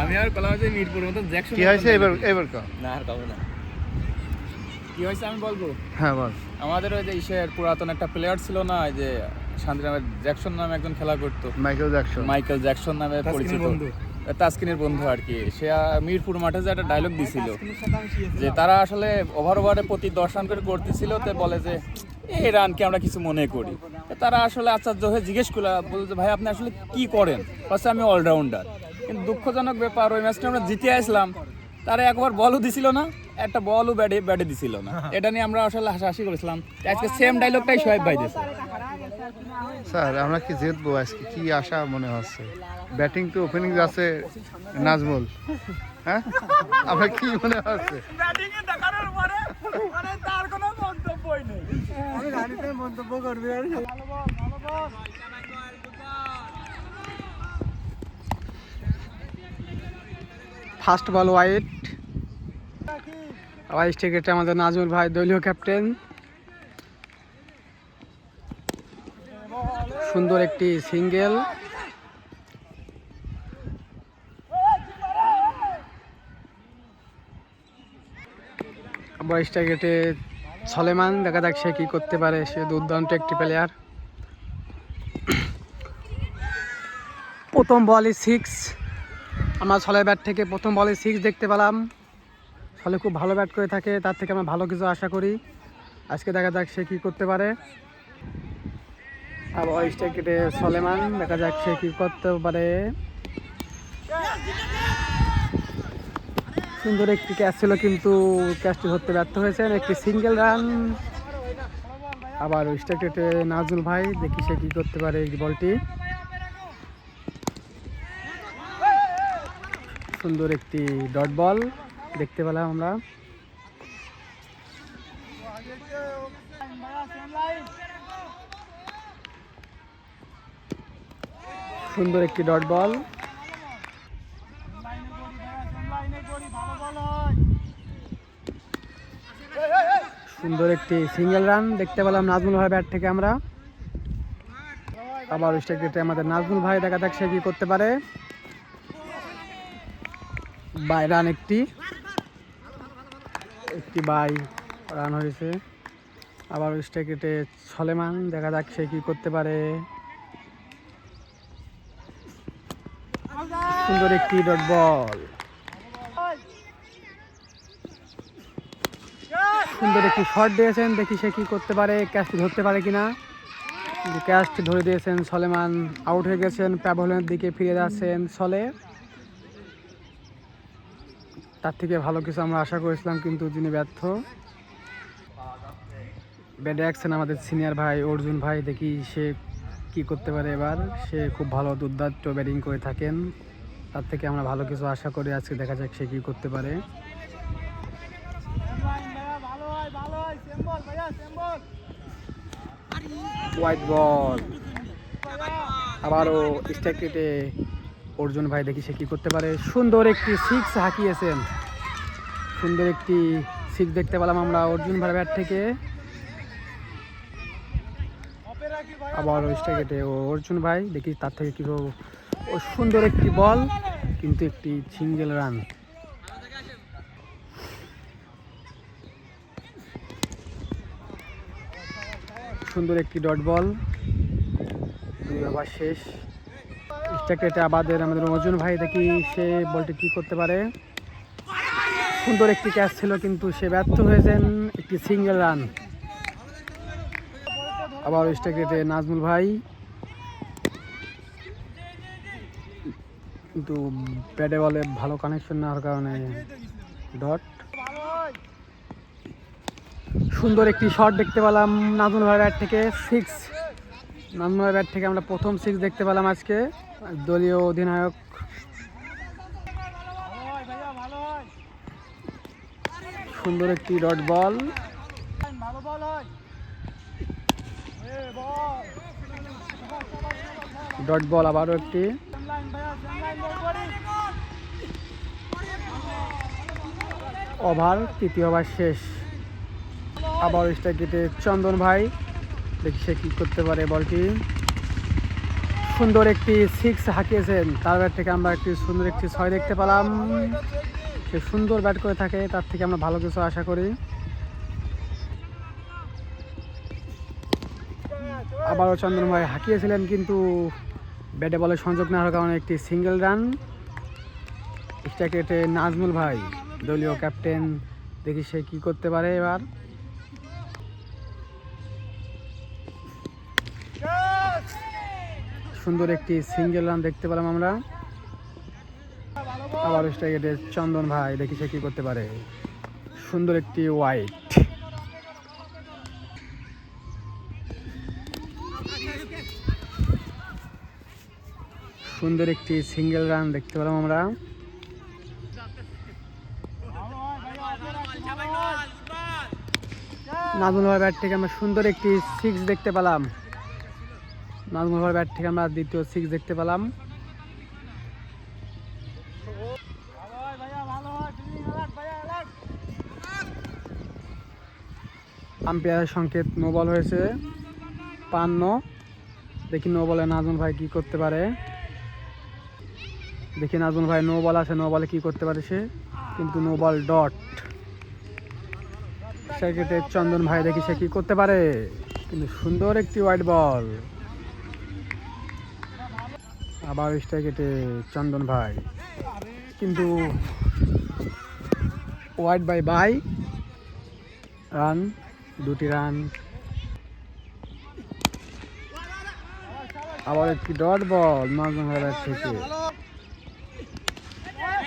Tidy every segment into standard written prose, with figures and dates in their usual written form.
আমি আর বললাম যে মিরপুর মতো জ্যাকসন কি হয়েছে এবার না আর কবে না কি হয়েছে আমি বলবো। হ্যাঁ বল। আমাদের ওই যে ইসের পুরাতন একটা প্লেয়ার ছিল না, ওই যে শান্তিনামের জ্যাকসন নামে একজন খেলা করতো, মাইকেল জ্যাকসন নামে পরিচিত, তাসকিনের বন্ধু আর কি। সে মিরপুর মাঠে যে একটা ডায়লগ দিছিল যে তারা আসলে ওভারে প্রতি 10 রান করে করতেছিল, তো বলে যে এই রানকে আমরা কিছু মনে করি। তারা আসলে আশ্চর্য হয়ে জিজ্ঞেস করলো, বলছে ভাই আপনি আসলে কি করেন? বলছে আমি অলরাউন্ডার। কিন্তু দুঃখজনক ব্যাপার, ওই ম্যাচটা আমরা জিতে আসলাম, তারা একবার বলও দিছিল না, একটা বলও ব্যাটে দিছিল না। এটা নিয়ে আমরা আসলে হাসাহাসি করেছিলাম। আজকে সেম ডায়লগটাই সোহেব ভাই দিয়েছে। স্যার আমরা কি জিতবো আজকে, কি আশা মনে হচ্ছে? ব্যাটিং তো ওপেনিং আছে নাজমুল, হ্যাঁ আমরা কি মনে হচ্ছে? ব্যাটিং এ দেখানোর পরে মানে তার কোনো মন্তব্যই নেই। আমি গাড়িতে মন্তব্য করবি আর ভালো বল। ফার্স্ট বল ওয়াইড, ওয়াইড টিকেটে আমাদের নাজমুল ভাই দলীয় ক্যাপ্টেন। সুন্দর একটি সিঙ্গেল, বয়স টার্গেটে সলেমান, দেখা যাক সে কি করতে পারে। সে দুর্দান্ত একটি প্লেয়ার। প্রথম বলই 6, আমরা ছলের ব্যাট থেকে প্রথম বলে 6 দেখতে পেলাম। ছলে খুব ভালো ব্যাট করে থাকে, তার থেকে আমরা ভালো কিছু আশা করি। আজকে দেখা যাক সে কি করতে পারে। আর বয়স টার্গেটে সলেমান, দেখা যাক সে কি করতে পারে। সুন্দর একটি ক্যাচ ছিল, কিন্তু ক্যাচটি ধরতে ব্যর্থ হয়েছেন। একটি সিঙ্গেল রান। আবার স্ট্রাইকেটে নাজমুল ভাই, দেখি সে কি করতে পারে এই বলটি। সুন্দর একটি ডট বল দেখতে পেলাম আমরা। সুন্দর একটি ডট বল, সুন্দর একটি সিঙ্গেল রান দেখতে পেলাম নাজমুল ভাই ব্যাট থেকে আমরা। আবার স্ট্রাইকেটে আমাদের নাজমুল ভাই, দেখা যাক সে কি করতে পারে। বাই রান, একটি বাই রান হয়েছে। আবার স্ট্রাইকেটে সলেমান, দেখা যাক সে কি করতে পারে। সুন্দর একটি ডট বল, সুন্দর একটি শট দিয়েছেন, দেখি সে কি করতে পারে, ক্যাচটি ধরতে পারে কিনা। কিন্তু ক্যাচটি ধরে দিয়েছেন সলেমান, আউট হয়ে গেছেন। প্যাভেলিয়নের দিকে ফিরে যাচ্ছেন সলে। তার থেকে ভালো কিছু আমরা আশা করেছিলাম, কিন্তু যিনি ব্যর্থ। ব্যাটে আসছেন আমাদের সিনিয়র ভাই অর্জুন ভাই, দেখি সে কি করতে পারে এবার। সে খুব ভালো দুর্দান্ত ব্যাটিং করে থাকেন, তার থেকে আমরা ভালো কিছু আশা করি। আজকে দেখা যাক সে কি করতে পারে। হোয়াইট বল, আবারও স্ট্রাইকেটে অর্জুন ভাই, দেখি সে কি করতে পারে। সুন্দর একটি 6 হাঁকিয়েছেন, সুন্দর একটি 6 দেখতে পেলাম আমরা অর্জুন ভাই ব্যাট থেকে। আবার স্ট্রাইকেটে অর্জুন ভাই, দেখি তার থেকে কি সুন্দর একটি বল, কিন্তু একটি সিঙ্গেল রান। সুন্দর একটি ডট বল, 2 ওভার শেষ। স্ট্রাইকেটে আমাদের অর্জুন ভাই, দেখি সে বলটি কি করতে পারে। সুন্দর একটি ক্যাচ ছিল, কিন্তু সে ব্যর্থ হয়েছেন। একটি সিঙ্গেল রান। আবার স্ট্রাইকেটে নাজমুল ভাই, কিন্তু ব্যাটে বলে ভালো কানেকশন না হওয়ার কারণে ডট। সুন্দর একটি শট দেখতে পেলাম নাজমুল ভাই ব্যাট থেকে, 6। নাজমুল ভাই ব্যাট থেকে আমরা প্রথম 6 দেখতে পেলাম আজকে, দলীয় অধিনায়ক। সুন্দর একটি ডট বল, ডট বল, আবারও একটি। ওভার, 3য় ওভার শেষ। আবার স্ট্রাইকেটে চন্দন ভাই, দেখি সে কি করতে পারে বলটি। সুন্দর একটি 6 হাঁকিয়েছেন, তার ব্যাট থেকে আমরা একটি সুন্দর একটি 6 দেখতে পেলাম। সে সুন্দর ব্যাট করে থাকে, তার থেকে আমরা ভালো কিছু আশা করি। আবারও চন্দন ভাই হাঁকিয়েছিলেন, কিন্তু ব্যাটে বলে সংযোগ না হওয়ার কারণে একটি সিঙ্গেল রান। স্ট্রাইক রেটে নাজমুল ভাই, দলীয় ক্যাপ্টেন, দেখি সে কি করতে পারে এবার। সুন্দর একটি সিঙ্গেল রান দেখতে পেলাম আমরা। আবার স্ট্রাইক রেটে চন্দন ভাই, দেখি সে কি করতে পারে। সুন্দর একটি ওয়াইড। সুন্দর একটি সিঙ্গেল রান দেখতে পেলাম আমরা। নাজমুল ভাই ব্যাট থেকে আমরা সুন্দর একটি 6 দেখতে পেলাম। নাজমুল ভাই ব্যাট থেকে আমরা দ্বিতীয় 6 দেখতে পেলাম। আম্পায়ারের সংকেত নো বল হয়েছে, ৫ দেখি নো বলে নাজমুল ভাই কি করতে পারে। দেখি নাজমুল ভাই নো বল আছে, নো বলে কি করতে পারে সে, কিন্তু নো বল ডট। সেক্ষেত্রে চন্দন ভাই, দেখি সে কি করতে পারে, কিন্তু সুন্দর একটি ওয়াইড বল। আবার স্ট্রাইকেটে চন্দন ভাই, কিন্তু ওয়াইড বাই রান, 2টি রান। আবার একটি ডট বল নাজমুল ভাই ব্যাট থেকে।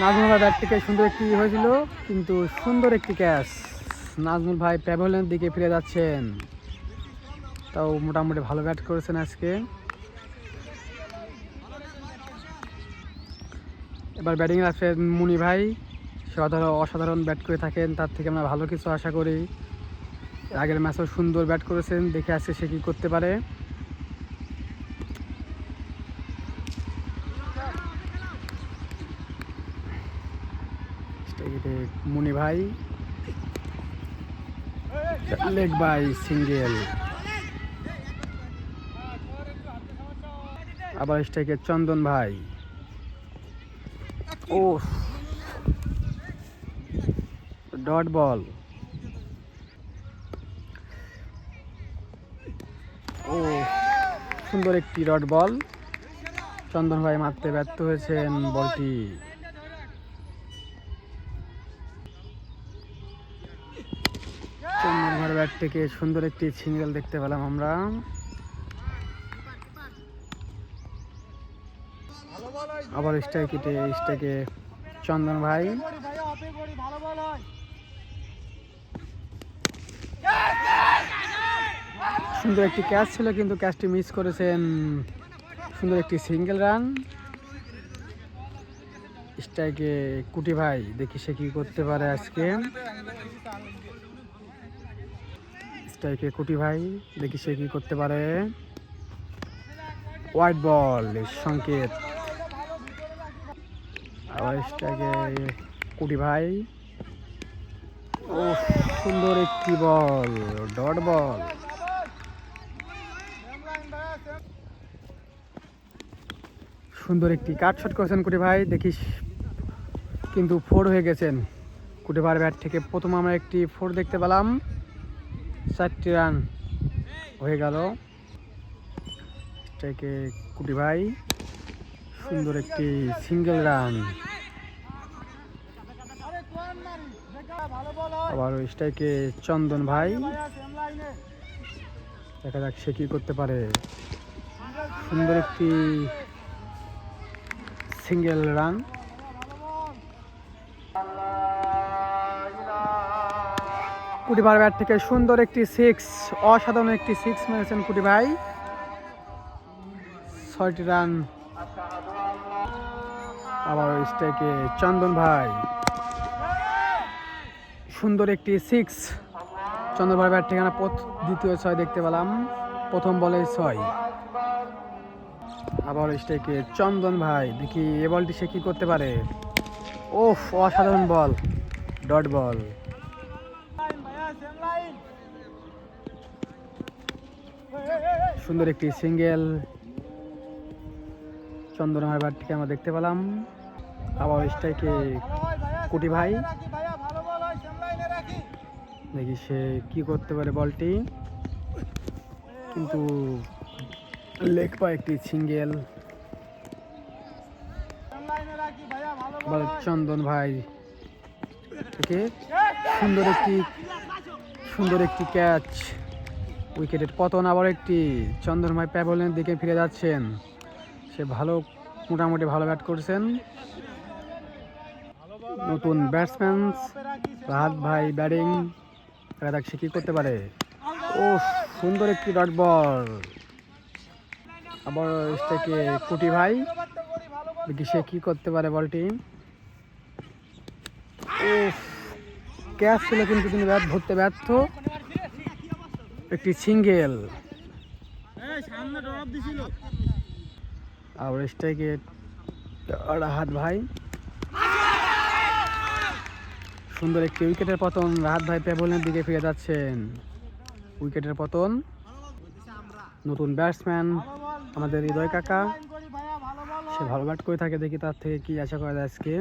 নাজমুল ভাই ব্যাট থেকে সুন্দর একটি হয়েছিল, কিন্তু সুন্দর একটি ক্যাচ। নাজমুল ভাই প্যাভিলিয়নের দিকে ফিরে যাচ্ছেন, তাও মোটামুটি ভালো ব্যাট করেছেন আজকে। এবার ব্যাটিংয়ে আসছেন মুনি ভাই, সে অসাধারণ ব্যাট করে থাকেন, তার থেকে আমরা ভালো কিছু আশা করি। আগের ম্যাচেও সুন্দর ব্যাট করেছেন, দেখে আসছে সে কী করতে পারে। মুনি ভাই লেগ বাই সিঙ্গেল। আবার স্ট্রাইকে চন্দন ভাই, ও ডট বল। ও সুন্দর একটি ডট বল, চন্দন ভাই মারতে ব্যর্থ হয়েছেন বলটি। চন্দন ভাইয়ের ব্যাট থেকে সুন্দর একটি সিঙ্গেল দেখতে পেলাম আমরা। আবার স্ট্রাইকে চন্দন ভাই, সুন্দর একটি ক্যাচ ছিল, কিন্তু ক্যাচটি মিস করেছেন। সুন্দর একটি সিঙ্গেল রান। স্ট্রাইকে কুটি ভাই, দেখি সে কি করতে পারে আজকে। স্ট্রাইকে কুটি ভাই, দেখি সে কি করতে পারে। হোয়াইট বল সংকেত। আবার স্ট্রাইকে কুটি ভাই, ও সুন্দর একটি বল, ডট বল। সুন্দর একটি কাট শট করেছেন কুটি ভাই, দেখিস কিন্তু 4 হয়ে গেছেন। কুটি ভাইয়ের ব্যাট থেকে প্রথম আমরা একটি 4 দেখতে পেলাম, 4টি রান হয়ে গেল। স্ট্রাইকে কুটি ভাই, সুন্দর একটি সিঙ্গেল রান। আবার স্ট্রাইকে চন্দন ভাই, দেখা যাক সে কি করতে পারে। সুন্দর একটি সিঙ্গেল রান। কুটি ভাইয়ের ব্যাট থেকে সুন্দর একটি 6, অসাধারণ একটি 6 মেরেছেন কুটি ভাই, 6টি রান। আবার স্ট্রাইকে চন্দন ভাই, সুন্দর একটি 6, চন্দন ভাইয়ের ব্যাট থেকে আমরা দ্বিতীয় 6 দেখতে পেলাম, প্রথম বলে 6। আবার স্ট্রাইকে চন্দন ভাই, দেখি এ বলটি সে কি করতে পারে। ওফ, অসাধারণ বল, ডট বল। সুন্দর একটি সিঙ্গেল। চন্দন ভাই ব্যাট থেকে আমরা দেখতে পেলাম। আবার স্ট্রাইকে কুটি ভাই, দেখি সে কি করতে পারে বলটি, কিন্তু লেগ পা একটি সিঙ্গেল। চন্দন ভাই থেকে সুন্দর একটি ক্যাচ, উইকেটের পতন। আবার একটি চন্দন ভাই প্যাভিলিয়নের দিকে ফিরে যাচ্ছেন, সে মোটামুটি ভালো ব্যাট করছেন। নতুন ব্যাটসম্যান রাহাত ভাই ব্যাটিং, দেখ সে কি করতে পারে। ও সুন্দর একটি ডট বল। আবার স্ট্রাইকে কুটি ভাই, দেখি সে কি করতে পারে বলটি। ও ক্যাচ ছিল কিন্তু তিনি ব্যাট ধরতে ব্যর্থ, একটি সিঙ্গেল। আবার স্ট্রাইকে রাহাত ভাই, সুন্দর একটি উইকেটের পতন। রাহাত ভাই প্যাভিলিয়নের দিকে ফিরে যাচ্ছেন, উইকেটের পতন। নতুন ব্যাটসম্যান আমাদের হৃদয় কাকা, সে ভালো ব্যাট করে থাকে, দেখি তার থেকে কি আশা করা যায় আজকে।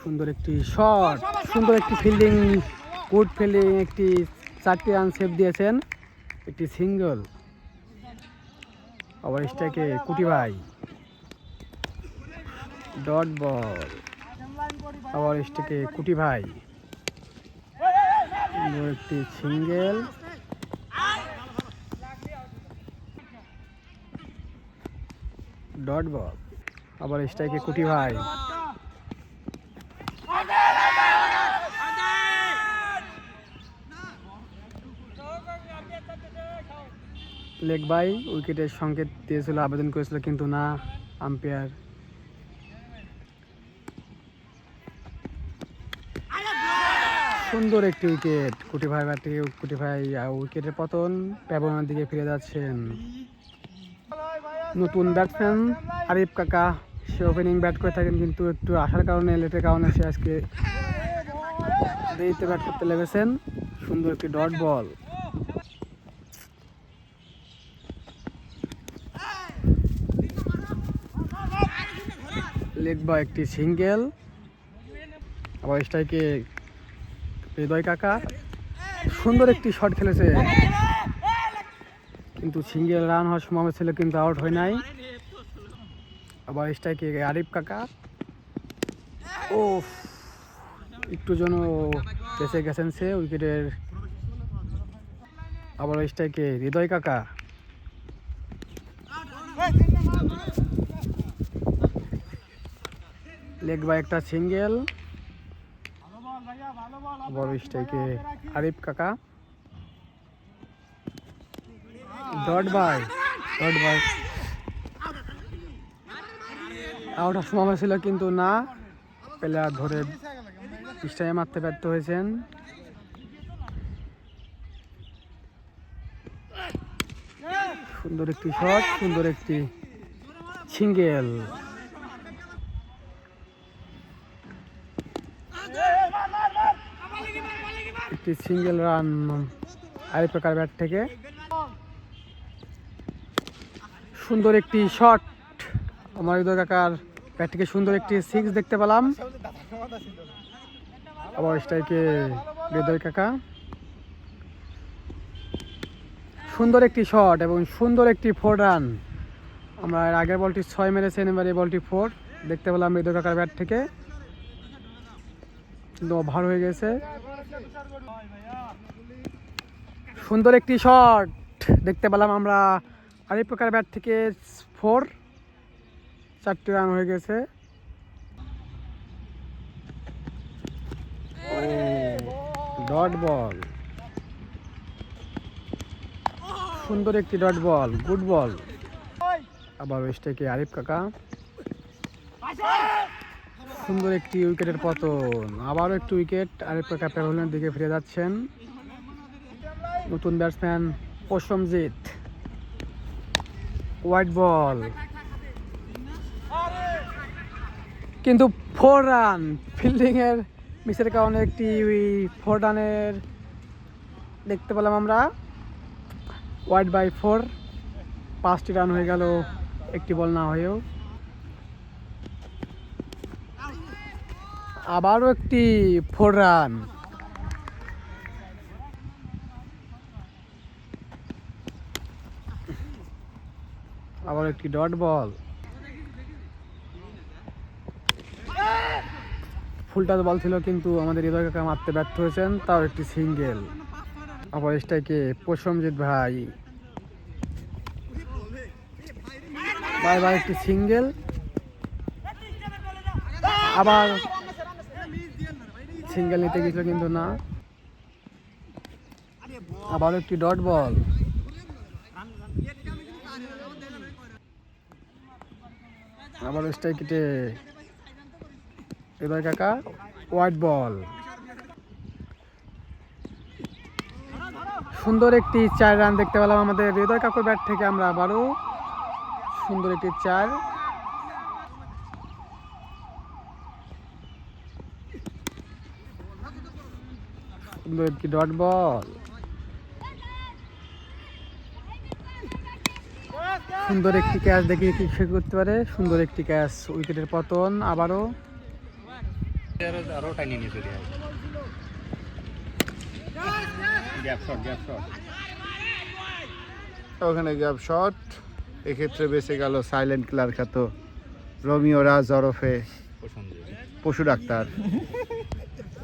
সুন্দর একটি শট, সুন্দর একটি ফিল্ডিং, গুড ফিল্ডিং, একটি 4টি রান সেভ দিয়েছেন, একটি সিঙ্গল। আবার স্ট্রাইকে কুটি ভাই, ডট বল। আবার স্ট্রাইকে কুটি ভাই, একটি সিঙ্গেল। Dot ball. আবার স্ট্রাইকে কুটি ভাই, লেগ বাই। উইকেটের সংকেত দিয়েছিল, আবেদন করেছিল, কিন্তু না, আম্পায়ার। সুন্দর একটি উইকেট, কুটি ভাই ব্যাট থেকে কুটি ভাই উইকেটের পতন, প্যাভিলিয়নের দিকে ফিরে যাচ্ছেন। নতুন ব্যাটসম্যান আরিফ কাকা, সে ওপেনিং ব্যাট করে থাকেন, কিন্তু একটু আসার কারণে, লেটের কারণে সে আজকে দেরিতে ব্যাট করতে লেগেছেন। সুন্দর একটি ডট বল। লেগ বা একটি সিঙ্গেল। আবার স্ট্রাইকে হৃদয় কাকা, সুন্দর একটি শট খেলেছে, কিন্তু সিঙ্গেল রান হওয়ার সম্ভাবনা ছিল, কিন্তু আউট হয় নাই। আবার স্ট্রাইকে আরিফ কাকা, ও একটু যেন বেঁচে গেছেন সে উইকেটের। আবার স্ট্রাইকে হৃদয় কাকা, লেগ বাই একটা সিঙ্গেল। বড় স্ট্রাইকে আরিফ কাকা, ডট বাই। আউট হওয়ার সম্ভাবনা ছিল, কিন্তু না, প্লেয়ার ধরে স্ট্রাইকে মারতে ব্যর্থ হয়েছেন। সুন্দর একটি শট, সুন্দর একটি সিঙ্গেল। একটি সিঙ্গেল রান আরিফ কাকার ব্যাট থেকে। সুন্দর একটি শট আমার হৃদয় কাকার ব্যাট থেকে, সুন্দর একটি 6 দেখতে পেলাম। আবার স্ট্রাইকে হৃদয় কাকা, সুন্দর একটি শট এবং সুন্দর একটি 4 রান। আমরা এর আগের বলটি 6 মেরেছেন, এবার এই বলটি 4 দেখতে পেলাম হৃদয় কাকার ব্যাট থেকে, কিন্তু ওভার হয়ে গেছে। সুন্দর একটি শট দেখতে পেলাম আমরা আরিফ কাকার ব্যাট থেকে, 4টি রান হয়ে গেছে। ডট বল, সুন্দর একটি ডট বল, গুড বল। আবার স্ট্রাইকে আরিফ কাকা, সুন্দর একটি উইকেটের পতন। আবারও একটি উইকেট, আরিফ কাকা প্যাভিলিয়নের দিকে ফিরে যাচ্ছেন। নতুন ব্যাটসম্যান প্রসেনজিৎ, হোয়াইট বল, কিন্তু 4 রান। ফিল্ডিংয়ের মিসের কারণে একটি 4 রানের দেখতে পেলাম আমরা। হোয়াইট বাই 4, 5টি রান হয়ে গেল একটি বল না হয়েও। আবারও একটি 4 রান। আবার একটি ডট বল। ফুলটা বল ছিল কিন্তু আমাদের হৃদয় কাকা মারতে ব্যর্থ হয়েছেন, তাও একটি সিঙ্গেল। আবার স্ট্রাইকে প্রসেনজিৎ ভাই, বারবার একটি সিঙ্গেল। আবার সিঙ্গেল নিতে গেছিল কিন্তু না। আবার একটি ডট বল। আবার স্ট্রাইকে হৃদয় কাকা, হোয়াইট বল। সুন্দর একটি 4 রান দেখতে পেলাম আমাদের হৃদয় কাকুর ব্যাট থেকে। আমরা আবারও সুন্দর একটি 4। সুন্দর একটি ডট বল। সুন্দর একটি ক্যাচ, দেখি কি সে করতে পারে। সুন্দর একটি ক্যাচ, উইকেটের পতন। আবারও ওখানে গ্যাপ শট, এক্ষেত্রে বেঁচে গেল সাইলেন্ট কিলার খ্যাত রোমিও রাজ ওরফে পশু ডাক্তার।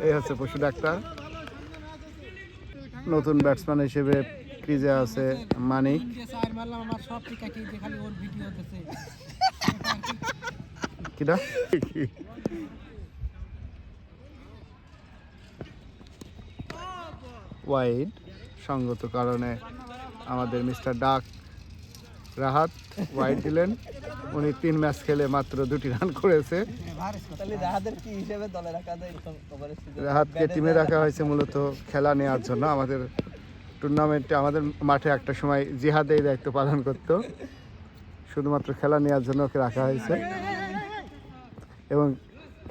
এই হচ্ছে পশু ডাক্তার। নতুন ব্যাটসম্যান হিসেবে ক্রিজে আছে মানিক। কিটা ওয়াইড, সঙ্গত কারণে আমাদের মিস্টার ডাক রাহাত ওয়াইড দিলেন। উনি 3 ম্যাচ খেলে মাত্র 2টি রান করেছে। রাহাতকে টিমে রাখা হয়েছে মূলত খেলা নেওয়ার জন্য। আমাদের টুর্নামেন্টে, আমাদের মাঠে একটা সময় জিহাদ এই দায়িত্ব পালন করত। শুধুমাত্র খেলা নেওয়ার জন্য ওকে রাখা হয়েছে এবং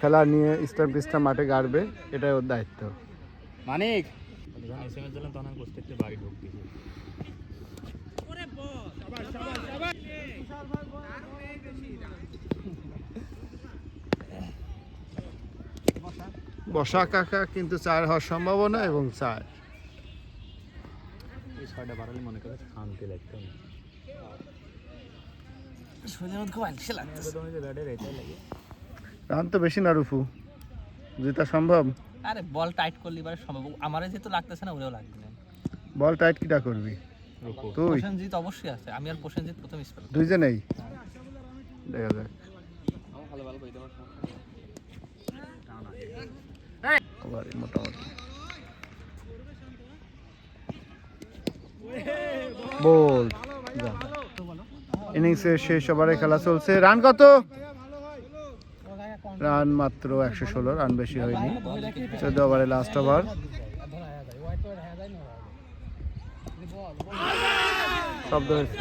খেলা নিয়ে স্টাম্প মাঠে গাড়বে, এটাই ওর দায়িত্ব। মানিক বসা কাকা কিন্তু 4 হওয়ার সম্ভাবনা এবং 4। রান তো বেশি না রুফু, যেটা সম্ভব। আরে বল টাইট করলি এবারে সম্ভব, আমারে যেহেতু লাগতেছে না ওরেও লাগবে না। বল টাইট কিটা করবি তুই? প্রসেনজিৎ অবশ্যই আছে, আমি আর প্রসেনজিৎ প্রথম স্পেল। দুইজনেই দেখা যাক। মোটামুটি বল। ইনিংসের শেষ ওভারে খেলা চলছে। রান কত? রান মাত্র 116, রান বেশি হয়নি। 14 ওভারে লাস্ট ওভার। শব্দ হয়েছে।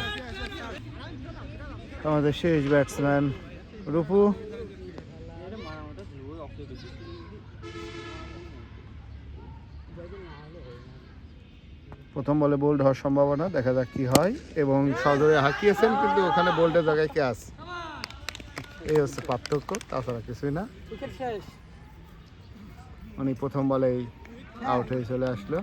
আমাদের শেষ ব্যাটসম্যান রূপু। প্রথম বলে বোল্ড হওয়ার সম্ভাবনা, দেখা যাক কি হয়। এবং সজোরে হাঁকিয়েছেন কিন্তু ওখানে বোল্ডের জায়গায় ক্যাচ। এই হচ্ছে পার্থক্য, তাছাড়া কিছুই না। উনি প্রথম বলেই আউট হয়ে চলে আসলো।